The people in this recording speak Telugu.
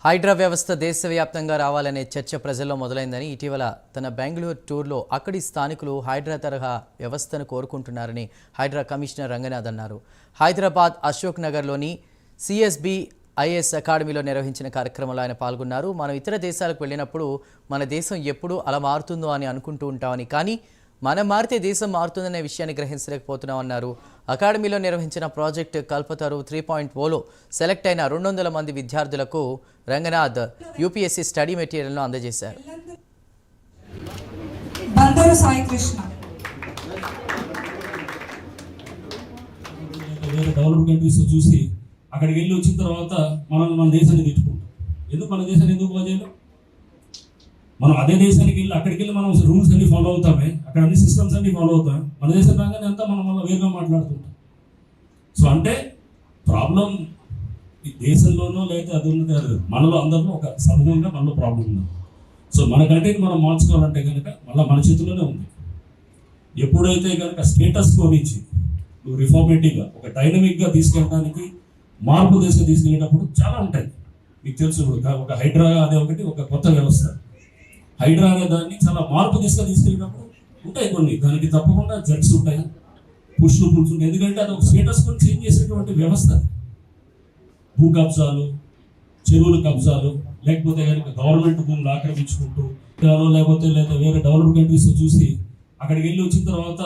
హైడ్రా వ్యవస్థ దేశవ్యాప్తంగా రావాలనే చర్చ ప్రజల్లో మొదలైందని ఇటీవల తన బెంగళూరు టూర్లో అక్కడి స్థానికులు హైడ్రా తరహా వ్యవస్థను కోరుకుంటున్నారని హైడ్రా కమిషనర్ రంగనాథ్ అన్నారు. హైదరాబాద్ అశోక్ నగర్లోని సిఎస్బి ఐఎస్ అకాడమీలో నిర్వహించిన కార్యక్రమంలో ఆయన పాల్గొన్నారు. మనం ఇతర దేశాలకు వెళ్ళినప్పుడు మన దేశం ఎప్పుడు అలా మారుతుందో అని అనుకుంటూ ఉంటామని, కానీ మనం మారితే దేశం మారుతుందనే విషయాన్ని గ్రహించలేకపోతున్నామన్నారు. అకాడమీలో నిర్వహించిన ప్రాజెక్ట్ కల్పతరు 3.0లో సెలెక్ట్ అయిన 200 మంది విద్యార్థులకు రంగనాథ్ యూపీఎస్సీ స్టడీ మెటీరియల్ను అందజేశారు. డెవలప్ కంట్రీస్ చూసి అక్కడికి వెళ్ళి వచ్చిన తర్వాత మన దేశాన్ని తిట్టుకుంటాం. మన దేశాన్ని ఎందుకు బాగా చేయలేం? మనం అదే దేశానికి వెళ్ళి అక్కడికి వెళ్ళి మనం రూల్స్ అన్ని ఫాలో అవుతామే, అక్కడ అన్ని సిస్టమ్స్ అన్ని ఫాలో అవుతాం. మన దేశం రాగానే అంతా మనం వల్ల వేరుగా మాట్లాడుతుంటాం. సో అంటే ప్రాబ్లం ఈ దేశంలోనో లేదా అది ఉన్నది కాదు, మనలో అందరిలో ఒక సమూహంగా మనలో ప్రాబ్లం ఉంది. సో మన కంట్రీని మనం మార్చుకోవాలంటే కనుక మళ్ళీ మన చేతుల్లోనే ఉంది. ఎప్పుడైతే కనుక స్టేటస్ కో నుంచి నువ్వు రిఫార్మేటివ్గా ఒక డైనమిక్గా తీసుకెళ్ళడానికి మార్పు దేశం తీసుకెళ్ళేటప్పుడు చాలా ఉంటాయి. మీకు తెలుసు, ఒక హైడ్రా అనే ఒక కొత్త వ్యవస్థ. హైడ్రా అనే దాన్ని చాలా మార్పు తీసుకెళ్ళేటప్పుడు ఉంటాయి కొన్ని, దానికి తప్పకుండా జడ్స్ ఉంటాయి, పుష్లు పుల్స్ ఉంటాయి. ఎందుకంటే అది ఒక స్టేటస్ కొని చేంజ్ చేసేటువంటి వ్యవస్థ. భూ కబ్జాలు, చెరువుల కబ్జాలు, లేకపోతే కనుక గవర్నమెంట్ భూములు ఆక్రమించుకుంటూ లేకపోతే లేదా వేరే డెవలప్ కంట్రీస్ చూసి అక్కడికి వెళ్ళి వచ్చిన తర్వాత